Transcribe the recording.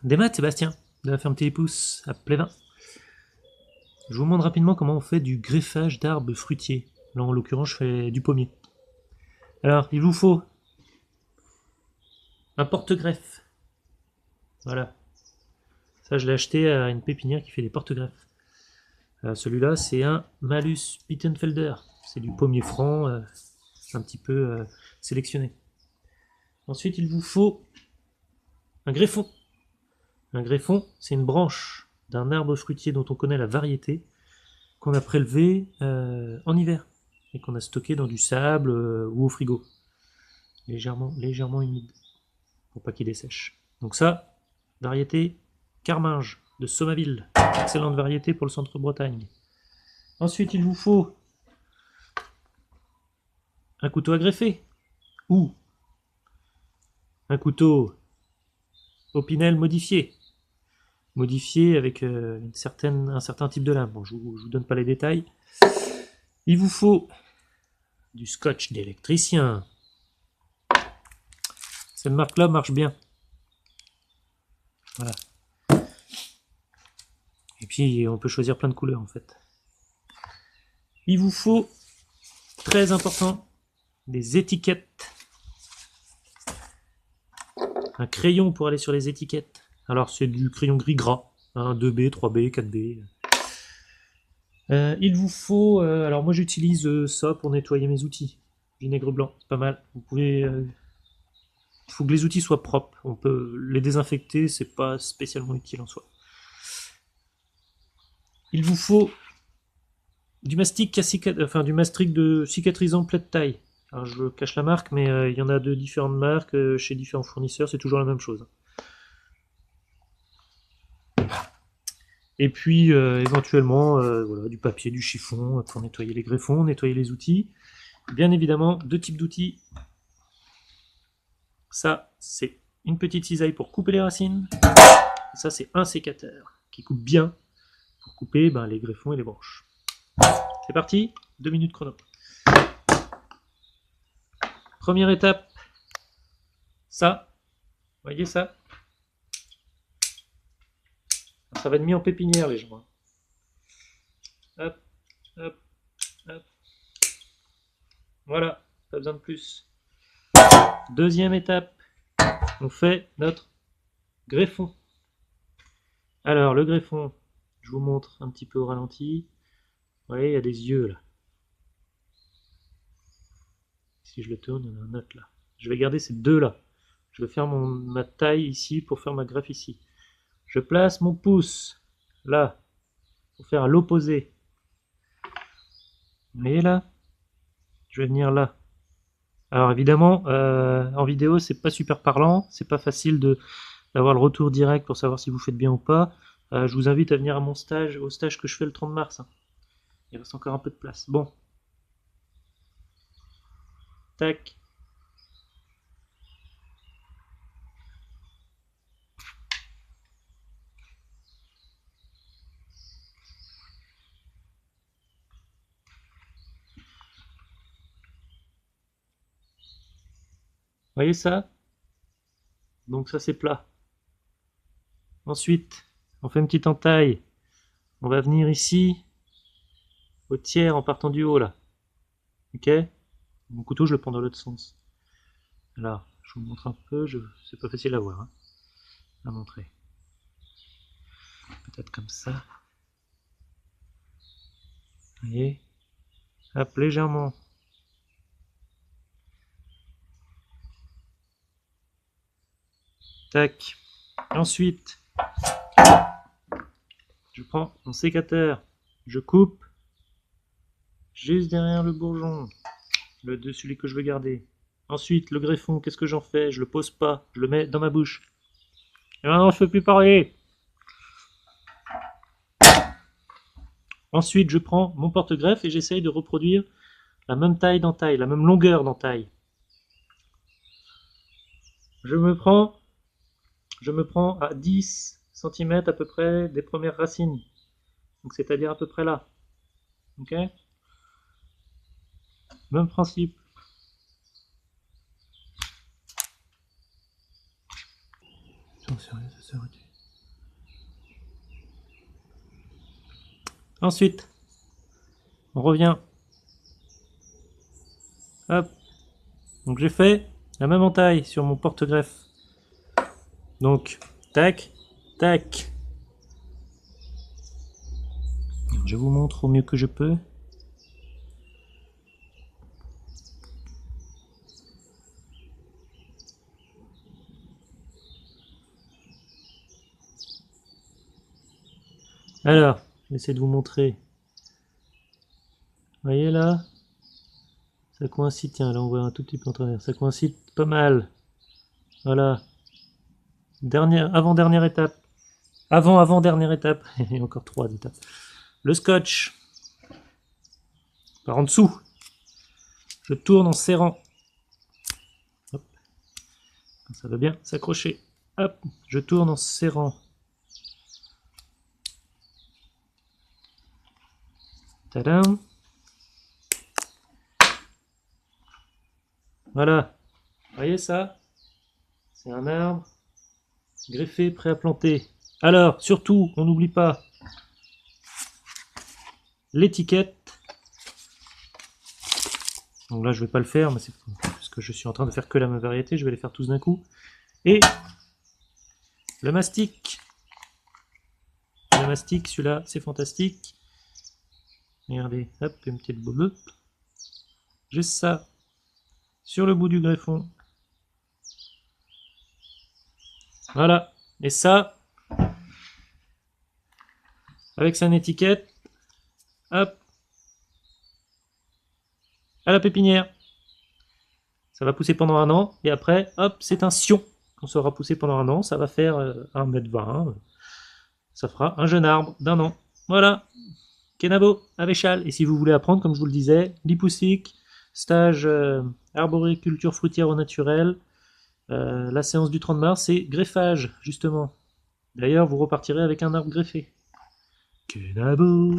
Des maths, Sébastien, de la ferme Télépousse à Plévin. Je vous montre rapidement comment on fait du greffage d'arbres fruitiers. Là, en l'occurrence, je fais du pommier. Alors, il vous faut un porte-greffe. Voilà. Ça, je l'ai acheté à une pépinière qui fait des porte-greffes. Celui-là, c'est un Malus Bittenfelder. C'est du pommier franc, un petit peu sélectionné. Ensuite, il vous faut un greffon. Un greffon, c'est une branche d'un arbre fruitier dont on connaît la variété, qu'on a prélevé en hiver et qu'on a stocké dans du sable ou au frigo, légèrement humide, pour pas qu'il dessèche. Donc ça, variété Carminge de Sommaville, excellente variété pour le centre-Bretagne. Ensuite, il vous faut un couteau à greffer ou un couteau Opinel modifié avec un certain type de lame. Bon, je vous donne pas les détails. Il vous faut du scotch d'électricien. Cette marque-là marche bien. Voilà. Et puis, on peut choisir plein de couleurs en fait. Il vous faut, très important, des étiquettes. Un crayon pour aller sur les étiquettes. Alors, c'est du crayon gris gras. Hein, 2B, 3B, 4B. Il vous faut... alors, moi, j'utilise ça pour nettoyer mes outils. Vinaigre blanc, c'est pas mal. Vous pouvez... il faut que les outils soient propres. On peut les désinfecter, c'est pas spécialement utile en soi. Il vous faut du mastic du mastic de cicatrisant plaie de taille. Alors je cache la marque, mais il y en a de différentes marques chez différents fournisseurs, c'est toujours la même chose. Et puis éventuellement voilà, du papier, du chiffon pour nettoyer les greffons, nettoyer les outils. Bien évidemment, deux types d'outils. Ça, c'est une petite cisaille pour couper les racines. Et ça, c'est un sécateur qui coupe bien pour couper les greffons et les branches. C'est parti, 2 minutes chrono. Première étape, ça, voyez ça? Ça va être mis en pépinière les gens. Hop, hop, hop. Voilà, pas besoin de plus. Deuxième étape, on fait notre greffon. Alors le greffon, je vous montre un petit peu au ralenti. Vous voyez, il y a des yeux là. Si je le tourne, il y en a un autre là. Je vais garder ces deux là. Je vais faire ma taille ici pour faire ma greffe ici. Je place mon pouce là pour faire à l'opposé. Vous voyez là? Je vais venir là. Alors évidemment, en vidéo, c'est pas super parlant, c'est pas facile d'avoir le retour direct pour savoir si vous faites bien ou pas. Je vous invite à venir à mon stage, au stage que je fais le 30 mars. Il reste encore un peu de place. Bon. Tac. Voyez ça? Donc ça c'est plat. Ensuite, on fait une petite entaille. On va venir ici, au tiers en partant du haut là. Ok? Mon couteau, je le prends dans l'autre sens. Alors, je vous montre un peu, c'est pas facile à voir, hein, à montrer. Peut-être comme ça. Vous voyez? Hop, légèrement. Tac. Ensuite, je prends mon sécateur, je coupe juste derrière le bourgeon, celui que je veux garder. Ensuite, le greffon, qu'est-ce que j'en fais? Je le pose pas, je le mets dans ma bouche. Et maintenant, je peux plus parler. Ensuite, je prends mon porte-greffe et j'essaye de reproduire la même taille d'entaille, la même longueur d'entaille. Je me prends à 10 cm à peu près des premières racines. Donc c'est-à-dire à peu près là. Ok? Même principe. Sérieux, ça s'est arrêté. Ensuite, on revient. Hop. Donc j'ai fait la même entaille sur mon porte-greffe. Donc, tac, tac. Je vous montre au mieux que je peux. Alors, j'essaie de vous montrer. Vous voyez là? Ça coïncide, tiens, là on voit un tout petit peu en travers. Ça coïncide pas mal. Voilà. Avant-dernière étape. Avant-dernière étape. Il y a encore 3 étapes. Le scotch. Par en dessous. Je tourne en serrant. Hop. Ça va bien s'accrocher. Hop. Je tourne en serrant. Tadam. Voilà. Vous voyez ça? C'est un arbre greffé, prêt à planter. Alors, surtout, on n'oublie pas l'étiquette. Donc là, je vais pas le faire, mais c'est parce que je suis en train de faire que la même variété. Je vais les faire tous d'un coup. Et le mastic. Le mastic, celui-là, c'est fantastique. Regardez, hop, une petite boule. Juste ça sur le bout du greffon. Voilà. Et ça, avec son étiquette, hop, à la pépinière. Ça va pousser pendant un an, et après, hop, c'est un sion. On sera poussé pendant un an, ça va faire 1,20 m. Ça fera un jeune arbre d'un an. Voilà. Kenavo, Avéchal. Et si vous voulez apprendre, comme je vous le disais, Lipoussic, stage arboriculture fruitière au naturel, la séance du 30 mars, c'est greffage, justement. D'ailleurs, vous repartirez avec un arbre greffé. Kenavo.